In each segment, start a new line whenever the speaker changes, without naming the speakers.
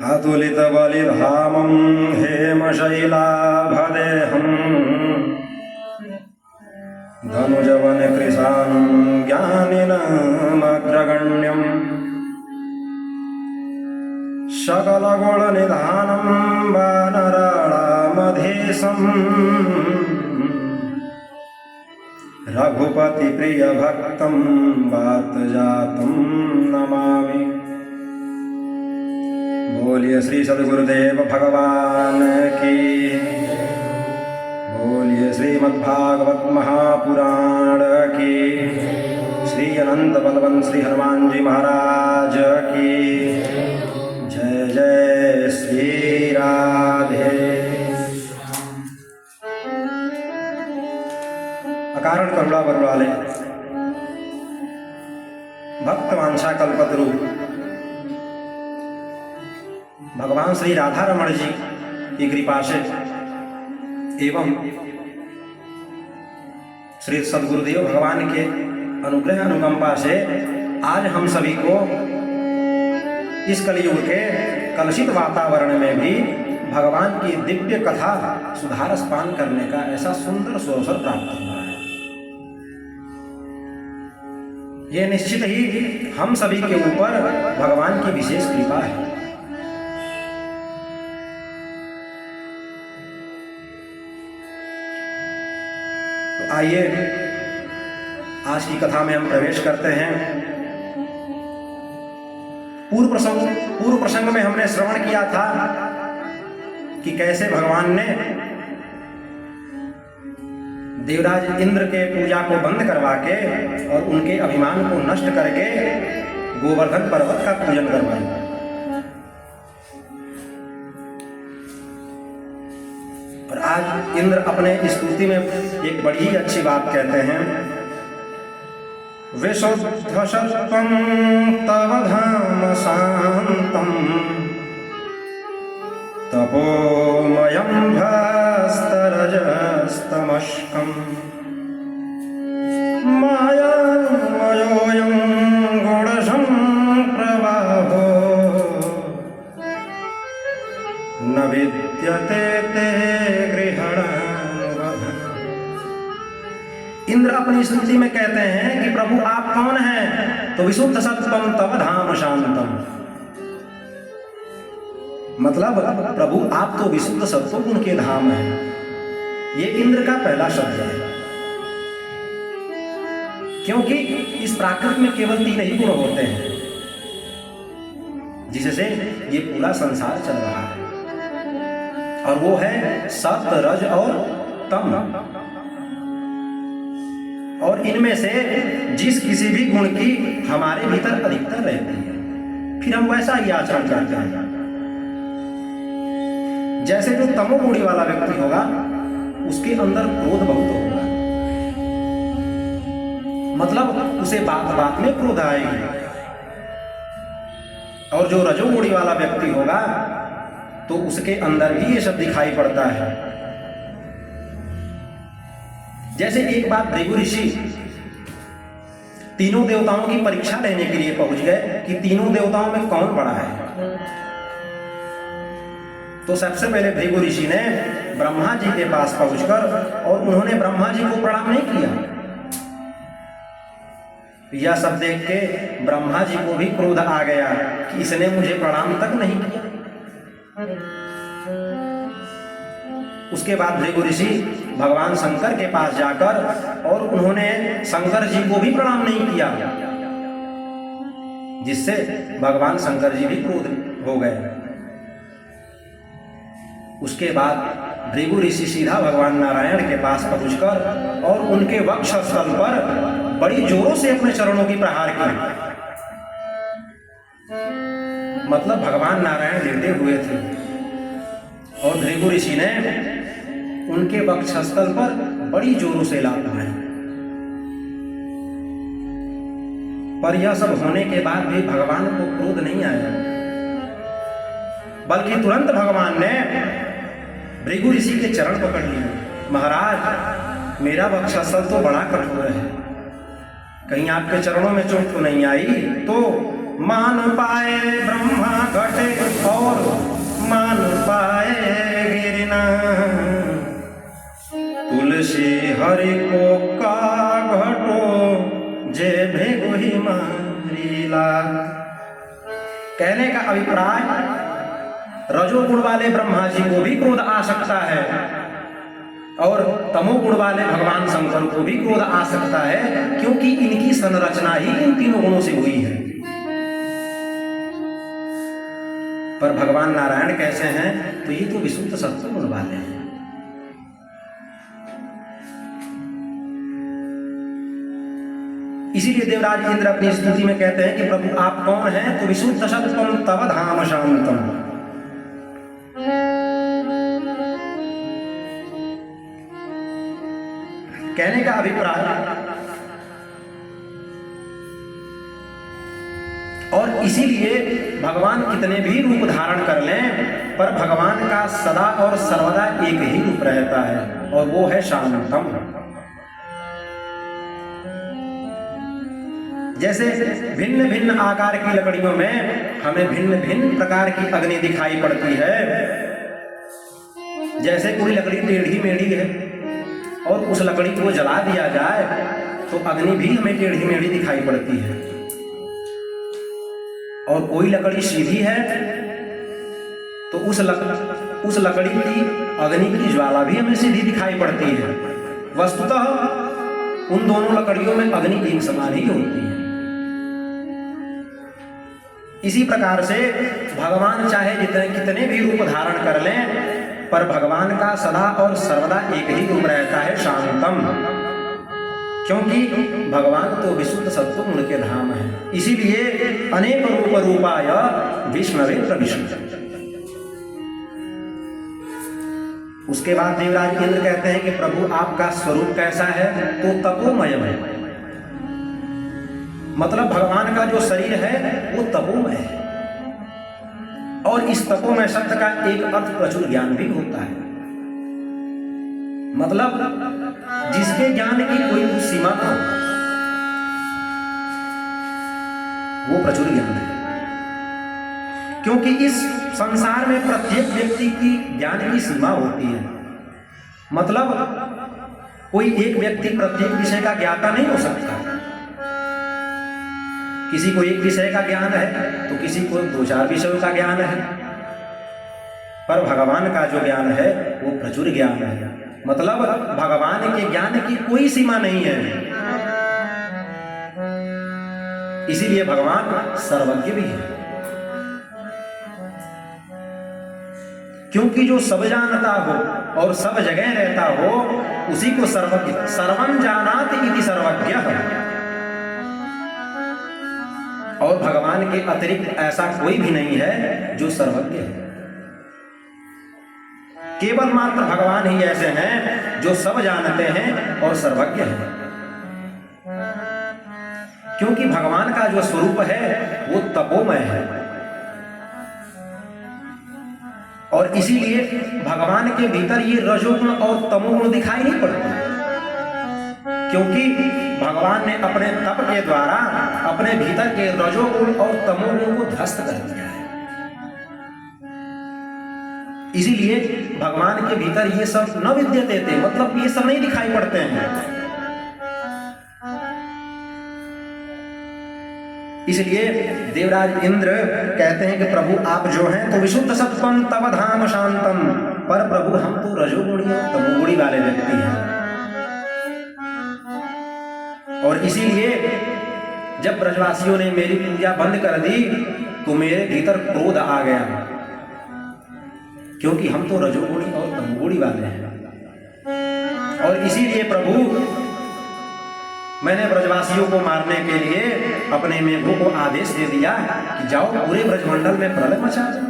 अतुलितबलिधामं हेमशैलाभदेहं धनुजवनकृशानं ज्ञानिनामग्रगण्यं सकलगुणनिधानं वानराणामधेशं रघुपतिप्रियभक्तं वातजातं नमामि। बोलिए श्री सद्गुरुदेव भगवान की, बोलिए श्रीमद्भागवत महापुराण की, श्री अनंत बलवंत श्री हनुमान जी महाराज की जय। जय श्री राधे। अकारण करुणा बरवाले भक्त वांछा कल्पतरु भगवान श्री राधा रमण जी की कृपा से एवं श्री सद्गुरुदेव भगवान के अनुग्रह अनुकंपा से आज हम सभी को इस कलयुग के कलुषित वातावरण में भी भगवान की दिव्य कथा सुधारस पान करने का ऐसा सुंदर अवसर प्राप्त हुआ है। ये निश्चित ही हम सभी के ऊपर भगवान की विशेष कृपा है। आइए आज की कथा में हम प्रवेश करते हैं। पूर्व प्रसंग में हमने श्रवण किया था कि कैसे भगवान ने देवराज इंद्र के पूजा को बंद करवा के और उनके अभिमान को नष्ट करके गोवर्धन पर्वत का पूजन करवाया। और आज इंद्र अपने स्तुति में एक बड़ी ही अच्छी बात कहते हैं, विशुद्ध सत्वं तव धाम शांतम तपोमयं भास्तरजस्तमस्कं मायामयोऽयं गुणसंप्रवाहो न विद्यते ते गृहणावधम्। इंद्र अपनी स्तुति में कहते हैं कि प्रभु आप कौन हैं? तो विशुद्ध सत्वम तव धाम शांतम, मतलब प्रभु आप तो विशुद्ध सत्व गुण के धाम हैं। ये इंद्र का पहला शब्द है, क्योंकि इस प्राकृत में केवल 3 ही गुण होते हैं जिससे ये पूरा संसार चल रहा है, और वो है सत, रज और तम। और इनमें से जिस किसी भी गुण की हमारे भीतर अधिकतर रहती है, फिर हम वैसा ही आचरण करते हैं। जैसे जो तमोगुणी वाला व्यक्ति होगा उसके अंदर क्रोध बहुत होगा, मतलब उसे बात बात में क्रोध आएगी। और जो रजोगुणी वाला व्यक्ति होगा तो उसके अंदर भी ये सब दिखाई पड़ता है। जैसे एक बात भृगु ऋषि तीनों देवताओं की परीक्षा लेने के लिए पहुंच गए कि तीनों देवताओं में कौन बड़ा है। तो सबसे पहले भृगु ऋषि ने ब्रह्मा जी के पास पहुंचकर और उन्होंने ब्रह्मा जी को प्रणाम नहीं किया। यह सब देख के ब्रह्मा जी को भी क्रोध आ गया कि इसने मुझे प्रणाम तक नहीं किया। उसके बाद भृगु ऋषि भगवान शंकर के पास जाकर और उन्होंने शंकर जी को भी प्रणाम नहीं किया, जिससे भगवान शंकर जी भी क्रोध हो गए। उसके बाद भृगु ऋषि सीधा भगवान नारायण के पास पहुंचकर और उनके वक्षस्थल पर बड़ी जोरों से अपने चरणों की प्रहार की। मतलब भगवान नारायण लेटे हुए थे और भृगु ऋषि ने उनके वक्षस्थल पर बड़ी जोरों से लात मारी। पर यह सब होने के बाद भी भगवान को क्रोध नहीं आया, बल्कि तुरंत भगवान ने भृगु ऋषि के चरण पकड़ लिए। महाराज, मेरा वक्षस्थल तो बड़ा कठोर है, कहीं आपके चरणों में चोट तो नहीं आई? तो मान पाए ब्रह्मा घटे और शीला। कहने का अभिप्राय, रजोगुण वाले ब्रह्मा जी को भी क्रोध आ सकता है और तमोगुण वाले भगवान शंकर को भी क्रोध आ सकता है, क्योंकि इनकी संरचना ही इन तीनों गुणों से हुई है। पर भगवान नारायण कैसे हैं? तो ये तो विशुद्ध सत्व गुण वाले हैं। इसीलिए देवराज इंद्र अपनी स्तुति में कहते हैं कि प्रभु आप कौन हैं? तो विशुद्ध सत्वम तव धाम शांतम। कहने का अभिप्राय, और इसीलिए भगवान कितने भी रूप धारण कर लें, पर भगवान का सदा और सर्वदा एक ही रूप रहता है, और वो है शांतम। जैसे भिन्न भिन्न आकार की लकड़ियों में हमें भिन्न भिन्न प्रकार की अग्नि दिखाई पड़ती है। जैसे कोई लकड़ी टेढ़ी मेढ़ी है और उस लकड़ी को जला दिया जाए तो अग्नि भी हमें टेढ़ी मेढ़ी दिखाई पड़ती है, और कोई लकड़ी सीधी है तो उस लकड़ी की अग्नि की ज्वाला भी हमें सीधी दिखाई पड़ती है। वस्तुतः उन दोनों लकड़ियों में अग्नि एक समान ही होती है। इसी प्रकार से भगवान चाहे कितने भी रूप धारण कर लें, पर भगवान का सदा और सर्वदा एक ही रूप रहता है, शांतम। क्योंकि भगवान तो विशुद्ध सत्व गुण के धाम है। इसीलिए अनेक रूप रूपाय विष्णवे प्रविशन्ति। उसके बाद देवराज इंद्र कहते हैं कि प्रभु आपका स्वरूप कैसा है? तो तपोमय है। मतलब भगवान का जो शरीर है वो तपोमय है, और इस तपोमय शब्द का एक अर्थ प्रचुर ज्ञान भी होता है। मतलब जिसके ज्ञान की कोई सीमा न हो, वो प्रचुर ज्ञान है। क्योंकि इस संसार में प्रत्येक व्यक्ति की ज्ञान की सीमा होती है। मतलब कोई एक व्यक्ति प्रत्येक विषय का ज्ञाता नहीं हो सकता। किसी को एक विषय का ज्ञान है तो किसी को 2-4 विषयों का ज्ञान है, पर भगवान का जो ज्ञान है वो प्रचुर ज्ञान है। मतलब भगवान के ज्ञान की कोई सीमा नहीं है। इसीलिए भगवान सर्वज्ञ भी है, क्योंकि जो सब जानता हो और सब जगह रहता हो उसी को सर्वज्ञ, सर्वं जानाति इति सर्वज्ञः। और भगवान के अतिरिक्त ऐसा कोई भी नहीं है जो सर्वज्ञ है। केवल मात्र भगवान ही ऐसे हैं जो सब जानते हैं और सर्वज्ञ हैं। क्योंकि भगवान का जो स्वरूप है वो तपोमय है, और इसीलिए भगवान के भीतर ये रजोगुण और तमोगुण दिखाई नहीं पड़ते, क्योंकि भगवान ने अपने तप के द्वारा अपने भीतर के रजोगुण और तमोगुण को ध्वस्त कर दिया है। इसीलिए भगवान के भीतर ये सब न विद्यते थे, मतलब ये सब नहीं दिखाई पड़ते हैं। इसलिए देवराज इंद्र कहते हैं कि प्रभु आप जो हैं तो विशुद्ध सत्वम तव धाम शांतम, पर प्रभु हम तो रजोगुणी और तमोगुणी वाले व्यक्ति हैं। और इसीलिए जब ब्रजवासियों ने मेरी पूजा बंद कर दी तो मेरे भीतर क्रोध आ गया, क्योंकि हम तो रजोगुणी और तमोगुणी वाले हैं। और इसीलिए प्रभु मैंने ब्रजवासियों को मारने के लिए अपने मेघों को आदेश दे दिया कि जाओ पूरे ब्रजमंडल में प्रलय मचा दो।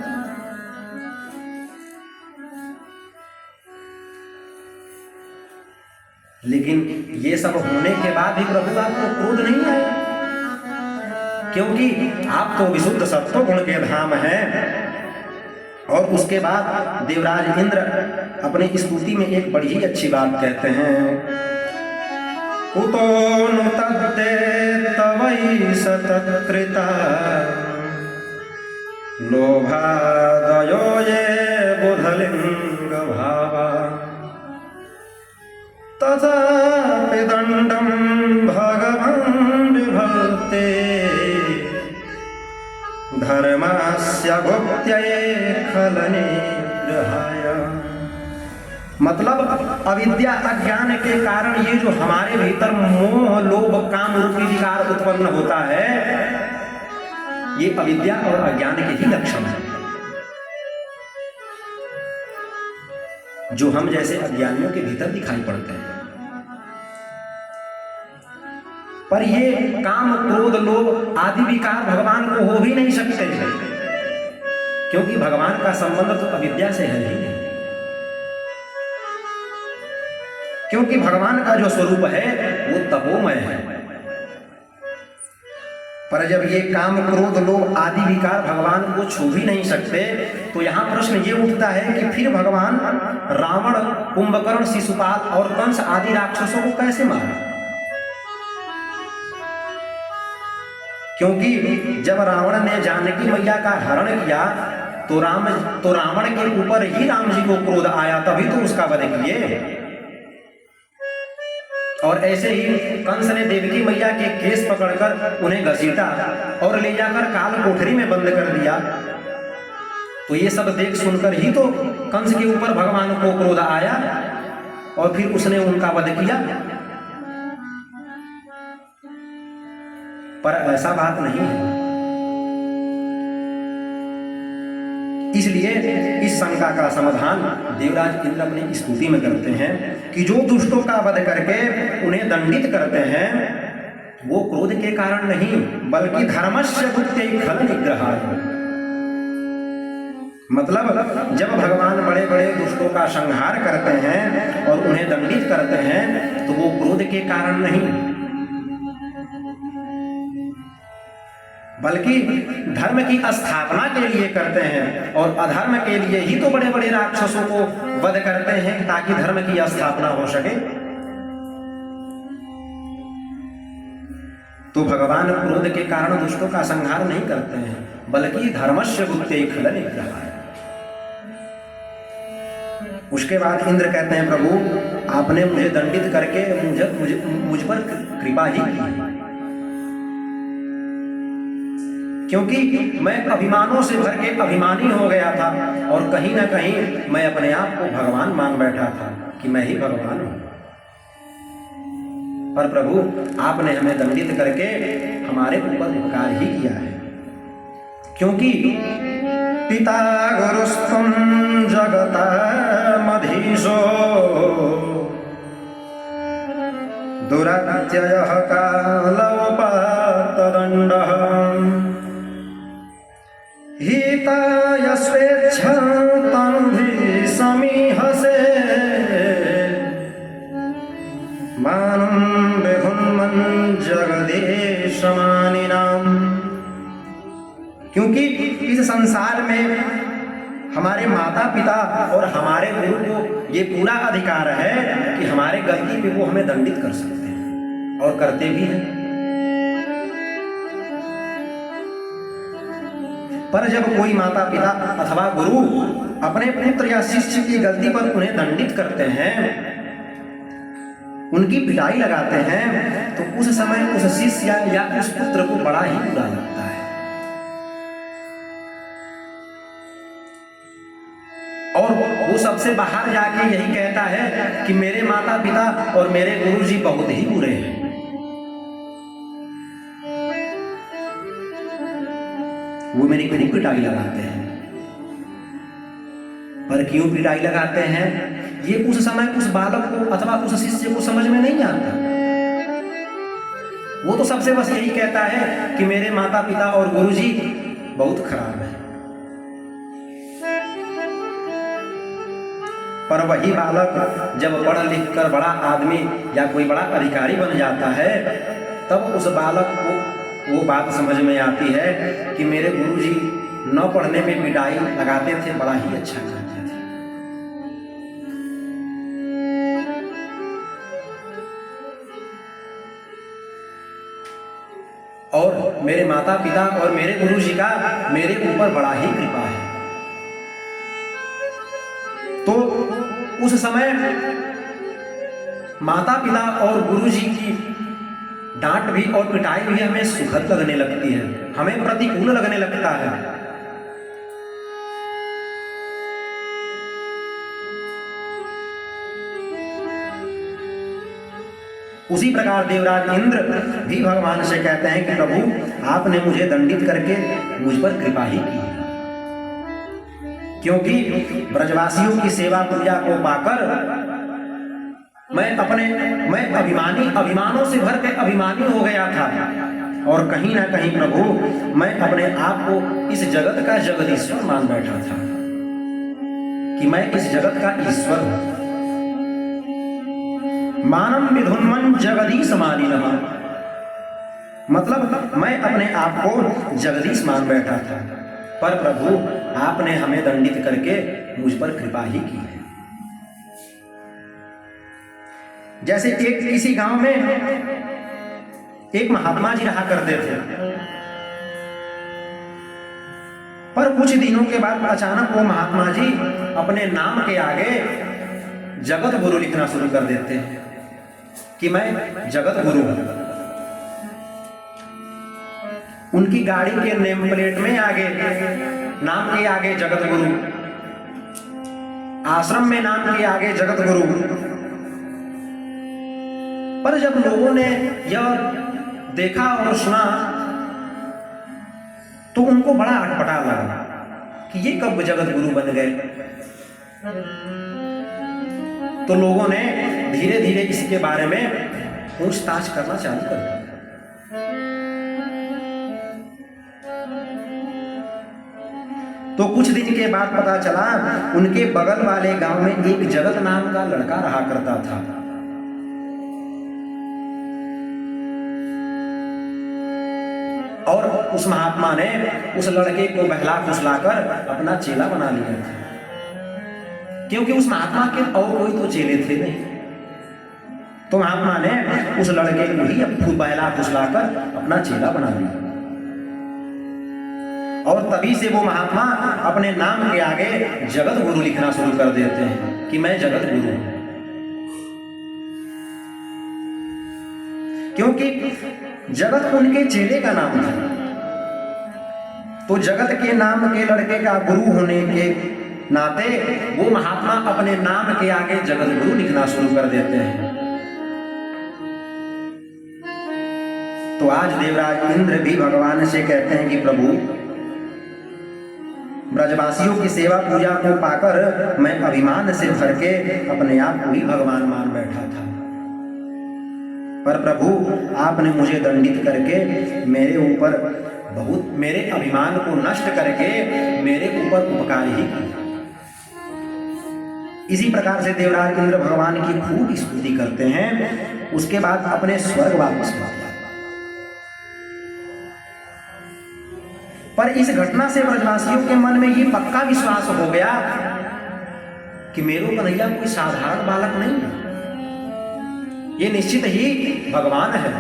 लेकिन ये सब होने के बाद भी प्रभु आपको क्रोध नहीं आया, क्योंकि आप तो विशुद्ध सत्व गुण के धाम हैं। और उसके बाद देवराज इंद्र अपनी स्तुति में एक बड़ी ही अच्छी बात कहते हैं, कुतो नु तद्दे तवै सतत्कृता लोभादयो ये बुधलिंग भावा तथापि दंडं भगवन् विभक्ते धर्मस्य भुक्त्यै खलनिग्रहाय। मतलब अविद्या अज्ञान के कारण ये जो हमारे भीतर मोह लोभ काम रूपी विकार उत्पन्न होता है, ये अविद्या और अज्ञान के ही लक्षण है। जो हम जैसे अज्ञानियों के भीतर दिखाई पड़ते हैं। पर ये काम क्रोध लोभ आदि विकार भगवान को हो भी नहीं सकते, क्योंकि भगवान का संबंध तो अविद्या से है ही नहीं। क्योंकि भगवान का जो स्वरूप है वो तपोमय है। पर जब ये काम क्रोध लोभ आदि विकार भगवान को छू भी नहीं सकते, तो यहां प्रश्न ये उठता है कि फिर भगवान रावण, कुंभकर्ण, शिशुपाल और कंस आदि राक्षसों को कैसे मारा? क्योंकि जब रावण ने जानकी मैया का हरण किया तो रावण के ऊपर ही राम जी को क्रोध आया, तभी तो उसका वध किए। और ऐसे ही कंस ने देवकी मैया के केस पकड़कर उन्हें घसीटा और ले जाकर काल कोठरी में बंद कर दिया। तो ये सब देख सुनकर ही तो कंस के ऊपर भगवान को क्रोध आया और फिर उसने उनका वध किया। पर ऐसा बात नहीं है। इसलिए इस शंका का समाधान देवराज इंद्र अपनी स्तुति में करते हैं कि जो दुष्टों का वध करके उन्हें दंडित करते हैं, वो क्रोध के कारण नहीं, बल्कि धर्मस्य भुक्त्यै खल निग्रहाय। मतलब जब भगवान बड़े बड़े दुष्टों का संहार करते हैं और उन्हें दंडित करते हैं, तो वो क्रोध के कारण नहीं, बल्कि धर्म की स्थापना के लिए करते हैं। और अधर्म के लिए ही तो बड़े बड़े राक्षसों को वध करते हैं, ताकि धर्म की स्थापना हो सके। तो भगवान क्रोध के कारण दुष्टों का संहार नहीं करते हैं, बल्कि धर्मस्य भुक्त्यै खल निग्रहाय। उसके बाद इंद्र कहते हैं, प्रभु आपने मुझे दंडित करके मुझ पर कृपा ही की, क्योंकि मैं अभिमानों से भर के अभिमानी हो गया था और कहीं ना कहीं मैं अपने आप को भगवान मान बैठा था कि मैं ही भगवान हूं। पर प्रभु आपने हमें दंडित करके हमारे ऊपर उपकार ही किया है, क्योंकि पिता गुरुस्तम जगतामधीशो दुरत्ययः कालोपात्तदण्डः हिताय स्वेच्छातनुभिः समीहसे मानं विभुन्मन् जगदीशमानिनाम्। क्योंकि इस संसार में हमारे माता पिता और हमारे गुरु को ये पूरा अधिकार है कि हमारे गलती पे वो हमें दंडित कर सकते हैं और करते भी हैं। पर जब कोई माता पिता अथवा गुरु अपने पुत्र या शिष्य की गलती पर उन्हें दंडित करते हैं, उनकी पिटाई लगाते हैं, तो उस समय उस शिष्य या उस पुत्र को बड़ा ही बुरा लगता है। और वो सबसे बाहर जाके यही कहता है कि मेरे माता पिता और मेरे गुरुजी बहुत ही बुरे हैं। वो मेरी खूब पिटाई लगाते हैं। पर क्यों पिटाई लगाते हैं, ये उस समय उस बालक को अथवा उस शिष्य को समझ में नहीं आता। वो तो सबसे बस यही कहता है कि मेरे माता पिता और गुरुजी बहुत खराब है। पर वही बालक जब पढ़ लिख कर बड़ा आदमी या कोई बड़ा अधिकारी बन जाता है, तब उस बालक को वो बात समझ में आती है कि मेरे गुरुजी न पढ़ने में पिटाई लगाते थे, बड़ा ही अच्छा करते थे। और मेरे माता पिता और मेरे गुरुजी का मेरे ऊपर बड़ा ही कृपा है। तो उस समय माता पिता और गुरुजी की डांट भी और पिटाई भी हमें सुखद लगने लगती है, हमें प्रतिकूल लगने लगता है। उसी प्रकार देवराज इंद्र भी भगवान से कहते हैं कि प्रभु आपने मुझे दंडित करके मुझ पर कृपा ही की, क्योंकि ब्रजवासियों की सेवा पूजा को पाकर मैं अभिमानों से भर के अभिमानी हो गया था, और कहीं ना कहीं प्रभु मैं अपने आप को इस जगत का जगदीश्वर मान बैठा था कि मैं इस जगत का ईश्वर हूं। मानम विधुन्मन जगदीश मानिनः, मतलब मैं अपने आप को जगदीश मान बैठा था, पर प्रभु आपने हमें दंडित करके मुझ पर कृपा ही की है। जैसे किसी गांव में एक महात्मा जी रहा करते थे, पर कुछ दिनों के बाद अचानक वो महात्मा जी अपने नाम के आगे जगत गुरु लिखना शुरू कर देते हैं कि मैं जगत गुरु हूं। उनकी गाड़ी के नेम प्लेट में आगे नाम के आगे जगत गुरु, आश्रम में नाम के आगे जगत गुरु। पर जब लोगों ने यह देखा और सुना तो उनको बड़ा अटपटा लगा कि ये कब जगत गुरु बन गए। तो लोगों ने धीरे धीरे इसके बारे में पूछताछ करना चालू कर दिया। तो कुछ दिन के बाद पता चला उनके बगल वाले गांव में एक जगत नाम का लड़का रहा करता था, और उस महात्मा ने उस लड़के को बहला फुसलाकर अपना चेला बना लिया था, क्योंकि उस महात्मा के और कोई तो चेले थे नहीं। तो महात्मा ने उस लड़के को ही बहला फुसलाकर अपना चेला बना लिया, और तभी से वो महात्मा अपने नाम के आगे जगत गुरु लिखना शुरू कर देते हैं कि मैं जगत गुरु हूं। क्योंकि जगत उनके चेले का नाम था, तो जगत के नाम के लड़के का गुरु होने के नाते वो महात्मा अपने नाम के आगे जगत गुरु लिखना शुरू कर देते हैं। तो आज देवराज इंद्र भी भगवान से कहते हैं कि प्रभु ब्रजवासियों की सेवा पूजा को पाकर मैं अभिमान से भर के अपने आप को ही भगवान मान बैठा था, पर प्रभु आपने मुझे दंडित करके मेरे अभिमान को नष्ट करके मेरे ऊपर उपकार ही किया। इसी प्रकार से देवराज इंद्र भगवान की खूब स्तुति करते हैं। उसके बाद अपने स्वर्ग वापस आते हैं। पर इस घटना से ब्रजवासियों के मन में ये पक्का विश्वास हो गया कि मेरो कन्हैया कोई साधारण बालक नहीं है, ये निश्चित ही भगवान है।